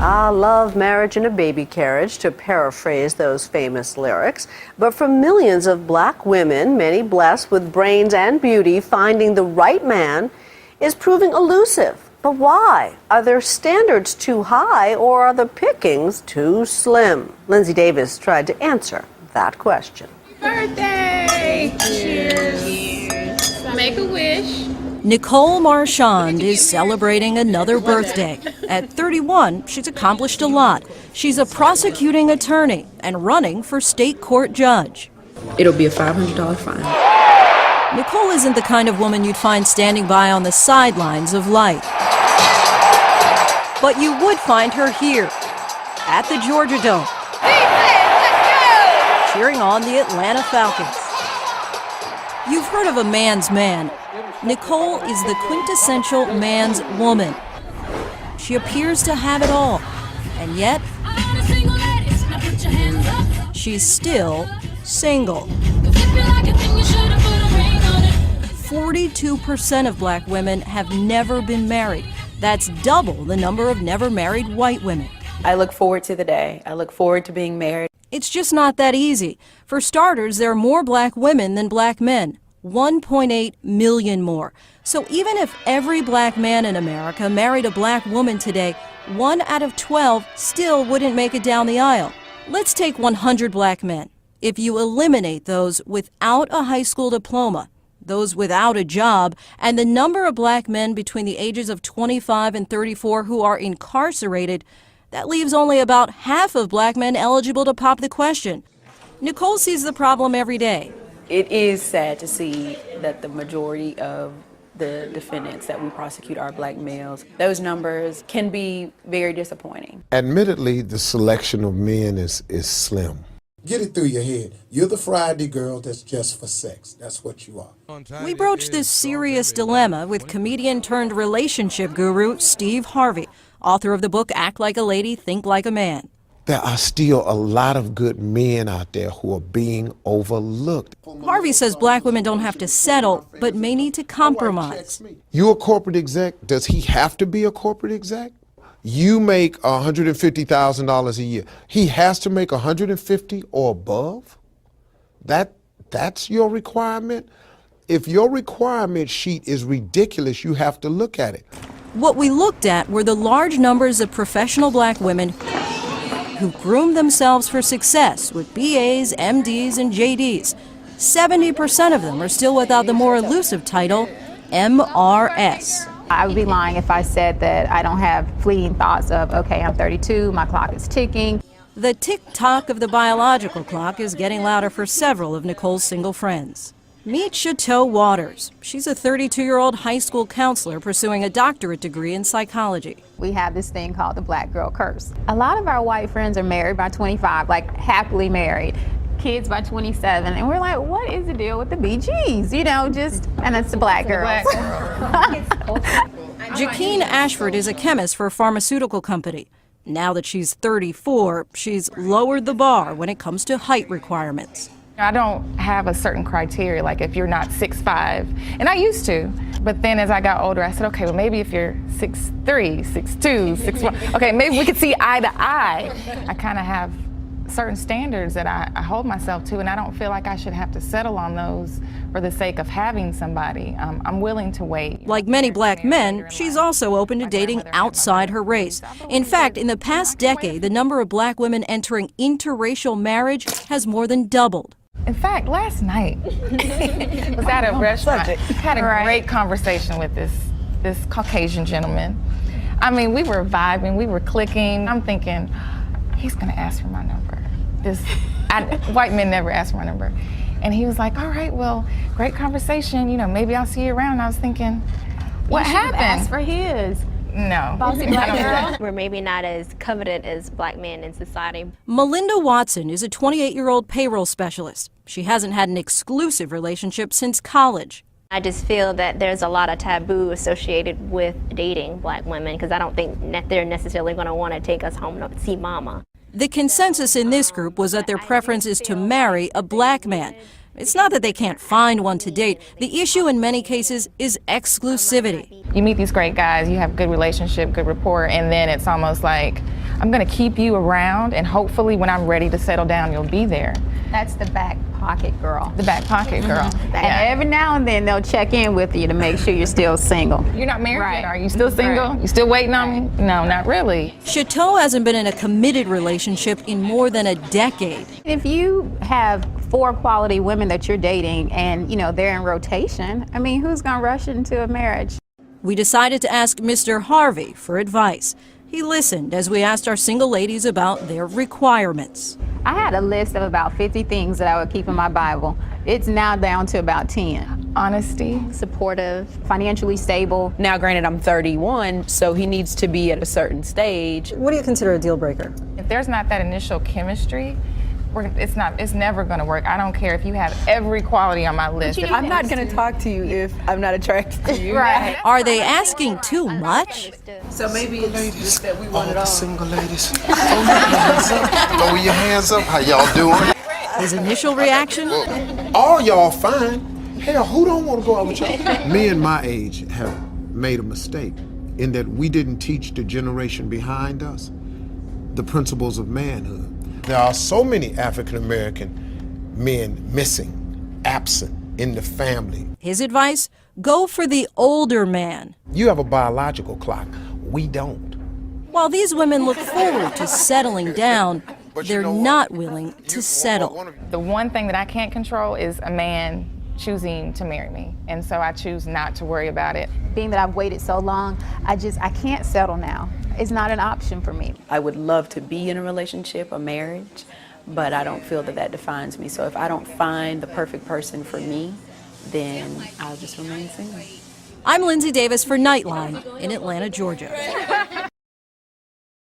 Ah, love, marriage, and a baby carriage, to paraphrase those famous lyrics. But for millions of black women, many blessed with brains and beauty, finding the right man is proving elusive. But why? Are their standards too high, or are the pickings too slim? Lindsay Davis tried to answer that question. Birthday! Cheers! Make a wish. Nicole Marchand is celebrating another birthday. At 31, she's accomplished a lot. She's a prosecuting attorney and running for state court judge. It'll be a $500 fine. Nicole isn't the kind of woman you'd find standing by on the sidelines of life. But you would find her here, at the Georgia Dome, cheering on the Atlanta Falcons. You've heard of a man's man. Nicole is the quintessential man's woman. She appears to have it all, and yet she's still single. 42% of black women have never been married. That's double the number of never married white women. I look forward to the day. I look forward to being married. It's just not that easy. For starters, there are more black women than black men. 1.8 million more. So even if every black man in America married a black woman today, 1 out of 12 still wouldn't make it down the aisle. Let's take 100 black men. If you eliminate those without a high school diploma, those without a job, and the number of black men between the ages of 25 and 34 who are incarcerated, that leaves only about half of black men eligible to pop the question. Nicole sees the problem every day. It is sad to see that the majority of the defendants that we prosecute are black males. Those numbers can be very disappointing. Admittedly, the selection of men is slim. Get it through your head. You're the Friday girl that's just for sex. That's what you are. We broached this serious dilemma with comedian turned relationship guru Steve Harvey, author of the book Act Like a Lady, Think Like a Man. There are still a lot of good men out there who are being overlooked. Harvey says black women don't have to settle, but may need to compromise. You a corporate exec? Does he have to be a corporate exec? You make $150,000 a year. He has to make $150,000 or above? That's your requirement? If your requirement sheet is ridiculous, you have to look at it. What we looked at were the large numbers of professional black women who groomed themselves for success with BAs, MDs, and JDs. 70% of them are still without the more elusive title, MRS. I would be lying if I said that I don't have fleeting thoughts of, okay, I'm 32, my clock is ticking. The tick-tock of the biological clock is getting louder for several of Nicole's single friends. Meet Chateau Waters. She's a 32-year-old high school counselor pursuing a doctorate degree in psychology. We have this thing called the black girl curse. A lot of our white friends are married by 25, like happily married. Kids by 27, and we're like, what is the deal with the BGs? You know, and it's the black girls. Jaqueen Ashford is a chemist for a pharmaceutical company. Now that she's 34, she's lowered the bar when it comes to height requirements. I don't have a certain criteria, like if you're not 6'5", and I used to, but then as I got older, I said, okay, well maybe if you're 6'3", 6'2", 6'1", okay, maybe we could see eye to eye. I kind of have certain standards that I hold myself to, and I don't feel like I should have to settle on those for the sake of having somebody. I'm willing to wait. Like many black men, she's also open to dating outside her race. In fact, in the past decade, the number of black women entering interracial marriage has more than doubled. In fact, last night, was at a restaurant, had a great conversation with this Caucasian gentleman. I mean, we were vibing, we were clicking. I'm thinking, he's gonna ask for my number. White men never ask for my number. And he was like, all right, well, great conversation, you know, maybe I'll see you around. And I was thinking, what happened? Asked for his. No. Bossy black girl. We're maybe not as coveted as black men in society. Melinda Watson is a 28-year-old payroll specialist. She hasn't had an exclusive relationship since college. I just feel that there's a lot of taboo associated with dating black women because I don't think that they're necessarily going to want to take us home to see mama. The consensus in this group was that their preference is to marry a black man. It's not that they can't find one to date. The issue in many cases is exclusivity. You meet these great guys, you have good relationship, good rapport, and then it's almost like, I'm gonna keep you around, and hopefully when I'm ready to settle down, you'll be there. That's the back pocket girl. The back pocket girl. And every now and then they'll check in with you to make sure you're still single. You're not married Right. yet, are you still single? Right. You still waiting on me? No, not really. Chateau hasn't been in a committed relationship in more than a decade. If you have 4 quality women that you're dating and, you know, they're in rotation, I mean, who's gonna rush into a marriage? We decided to ask Mr. Harvey for advice. He listened as we asked our single ladies about their requirements. I had a list of about 50 things that I would keep in my Bible. It's now down to about 10. Honesty. Supportive. Financially stable. Now, granted, I'm 31, so he needs to be at a certain stage. What do you consider a deal breaker? If there's not that initial chemistry, it's never gonna work. I don't care if you have every quality on my list. I'm not going to talk to you if I'm not attracted to you. Right. Are they asking too much? So maybe it's just that we want it all. Single ladies, throw your hands up. Throw your hands up. How y'all doing? His initial reaction? All y'all fine. Hell, who don't want to go out with y'all? Men my age have made a mistake in that we didn't teach the generation behind us the principles of manhood. There are so many African American men missing, absent in the family. His advice? Go for the older man. You have a biological clock. We don't. While these women look forward to settling down, they're not willing to settle. The one thing that I can't control is a man choosing to marry me, and so I choose not to worry about it. Being that I've waited so long, I can't settle now. It's not an option for me. I would love to be in a relationship, a marriage, but I don't feel that that defines me. So if I don't find the perfect person for me, then I'll just remain single. I'm Lindsay Davis for Nightline in Atlanta, Georgia.